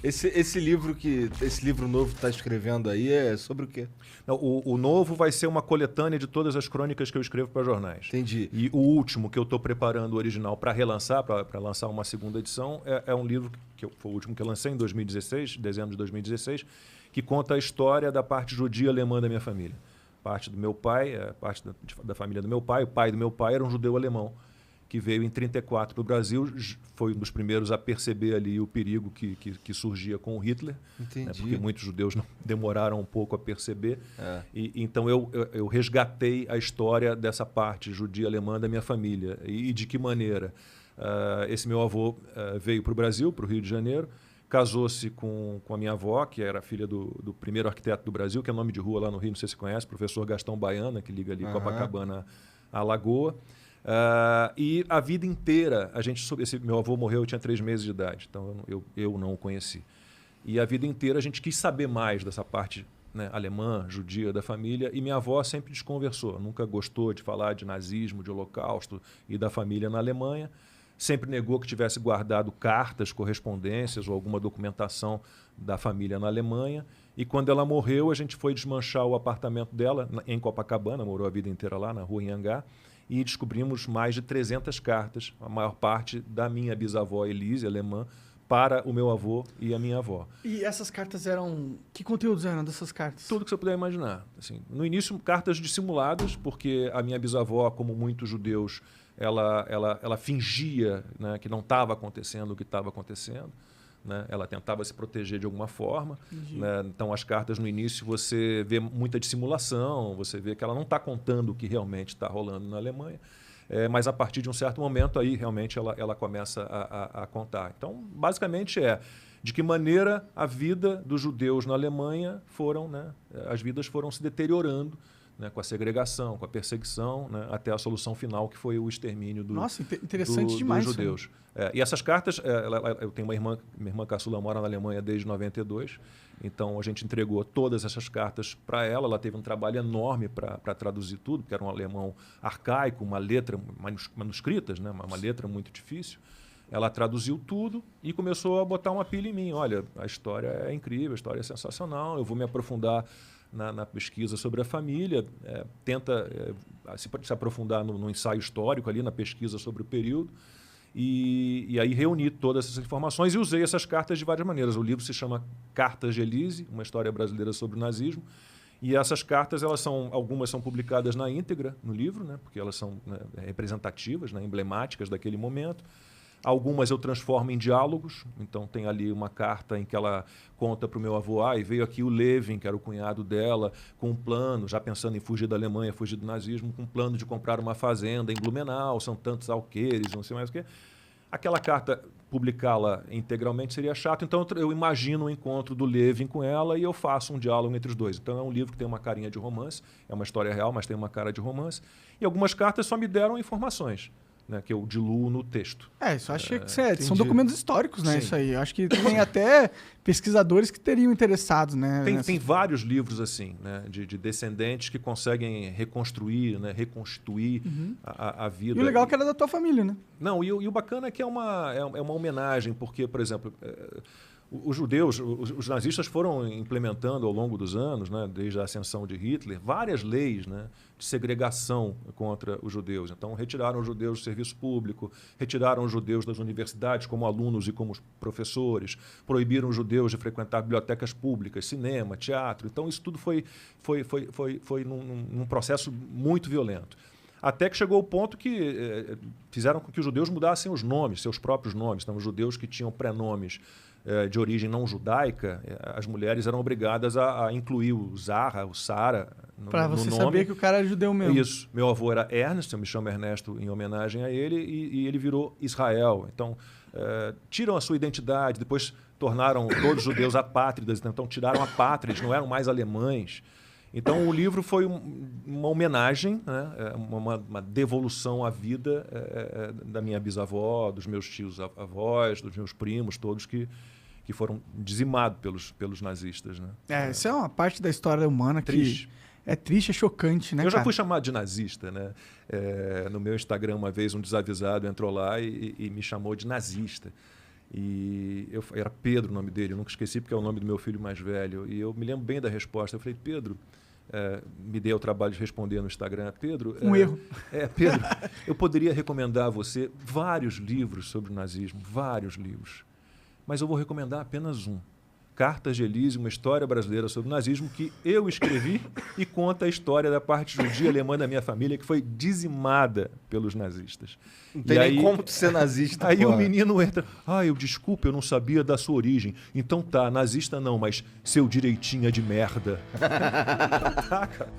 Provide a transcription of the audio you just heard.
Esse livro novo que tá escrevendo aí é sobre o quê? Não, o novo vai ser uma coletânea de todas as crônicas que eu escrevo para jornais. Entendi. E o último que eu estou preparando, o original, para relançar, para lançar uma segunda edição, é um livro foi o último que eu lancei em 2016, dezembro de 2016, que conta a história da parte judia alemã da minha família. Parte do meu pai, parte da família do meu pai, o pai do meu pai era um judeu alemão, que veio em 1934 para o Brasil, foi um dos primeiros a perceber ali o perigo que surgia com o Hitler, né, porque muitos judeus demoraram um pouco a perceber. Então eu resgatei a história dessa parte judia alemã da minha família. E de que maneira? Esse meu avô veio para o Brasil, para o Rio de Janeiro, casou-se com a minha avó, que era filha do primeiro arquiteto do Brasil, que é nome de rua lá no Rio, não sei se você conhece, professor Gastão Baiana, que liga ali Copacabana à Lagoa. E a vida inteira, esse meu avô morreu, eu tinha 3 meses de idade, então eu não o conheci. E a vida inteira a gente quis saber mais dessa parte, né, alemã, judia da família, e minha avó sempre desconversou, nunca gostou de falar de nazismo, de holocausto e da família na Alemanha, sempre negou que tivesse guardado cartas, correspondências ou alguma documentação da família na Alemanha. E quando ela morreu, a gente foi desmanchar o apartamento dela em Copacabana, morou a vida inteira lá, na rua Anhangá, e descobrimos mais de 300 cartas, a maior parte da minha bisavó Elise, alemã, para o meu avô e a minha avó. E essas cartas eram... Que conteúdos eram dessas cartas? Tudo que você puder imaginar. Assim, no início, cartas dissimuladas, porque a minha bisavó, como muitos judeus, ela fingia, né, que não estava acontecendo o que estava acontecendo. Né? Ela tentava se proteger de alguma forma. Né? Então, as cartas, no início, você vê muita dissimulação, você vê que ela não está contando o que realmente está rolando na Alemanha. Mas, a partir de um certo momento, aí realmente ela começa a contar. Então, basicamente de que maneira a vida dos judeus na Alemanha as vidas foram se deteriorando, né, com a segregação, com a perseguição, né, até a solução final, que foi o extermínio interessante demais, dos judeus. E essas cartas, eu tenho minha irmã caçula mora na Alemanha desde 92, então a gente entregou todas essas cartas para ela. Ela teve um trabalho enorme para traduzir tudo, porque era um alemão arcaico, uma letra manuscritas, né, uma letra muito difícil. Ela traduziu tudo e começou a botar uma pilha em mim. Olha, a história é incrível, a história é sensacional, eu vou me aprofundar na pesquisa sobre a família, tenta se aprofundar no ensaio histórico, ali na pesquisa sobre o período, e aí reuni todas essas informações e usei essas cartas de várias maneiras. O livro se chama Cartas de Elise, uma história brasileira sobre o nazismo, e essas cartas, algumas são publicadas na íntegra no livro, né, porque elas são, né, representativas, né, emblemáticas daquele momento. Algumas eu transformo em diálogos, então tem ali uma carta em que ela conta para o meu avô, e veio aqui o Levin, que era o cunhado dela, com um plano, já pensando em fugir da Alemanha, fugir do nazismo, com um plano de comprar uma fazenda em Blumenau, são tantos alqueires, não sei mais o quê. Aquela carta, publicá-la integralmente seria chato, então eu imagino o encontro do Levin com ela e eu faço um diálogo entre os dois. Então é um livro que tem uma carinha de romance, é uma história real, mas tem uma cara de romance. E algumas cartas só me deram informações, né, que eu diluo no texto. Isso acho que são documentos históricos, né? Sim. Isso aí. Eu acho que tem até pesquisadores que teriam interessados, né? Tem vários livros assim, né, de descendentes que conseguem reconstruir, né, reconstituir a vida. E o legal é que era da tua família, né? Não, e o bacana é que é uma homenagem, porque, por exemplo, os judeus, os nazistas foram implementando ao longo dos anos, né, desde a ascensão de Hitler, várias leis, né, de segregação contra os judeus. Então, retiraram os judeus do serviço público, retiraram os judeus das universidades como alunos e como professores, proibiram os judeus de frequentar bibliotecas públicas, cinema, teatro. Então, isso tudo foi num processo muito violento. Até que chegou o ponto que fizeram com que os judeus mudassem os nomes, seus próprios nomes. Então, os judeus que tinham prenomes de origem não judaica, as mulheres eram obrigadas a incluir o Zahra, o Sara no nome. Para você saber que o cara era judeu mesmo. Isso. Meu avô era Ernest, eu me chamo Ernesto em homenagem a ele, e ele virou Israel. Então, tiram a sua identidade, depois tornaram todos os judeus apátridas, então tiraram a pátria, eles não eram mais alemães. Então, o livro foi uma homenagem, né, uma devolução à vida da minha bisavó, dos meus tios avós, dos meus primos, todos que foram dizimados pelos nazistas. Né? Isso é uma parte da história humana triste. Que é triste, é chocante, né, Eu já cara? fui chamado de nazista, né? No meu Instagram, uma vez, um desavisado entrou lá e me chamou de nazista. E era Pedro o nome dele, eu nunca esqueci porque é o nome do meu filho mais velho. E eu me lembro bem da resposta. Eu falei, Pedro, me dei o trabalho de responder no Instagram. Pedro, erro. Pedro, eu poderia recomendar a você vários livros sobre o nazismo, vários livros. Mas eu vou recomendar apenas um. Cartas de Elise, uma história brasileira sobre o nazismo, que eu escrevi e conta a história da parte judia alemã da minha família, que foi dizimada pelos nazistas. Não tem nem como tu ser nazista. Aí porra. o menino entra, desculpa, eu não sabia da sua origem. Então tá, nazista não, mas seu direitinho é de merda. Tá, cara.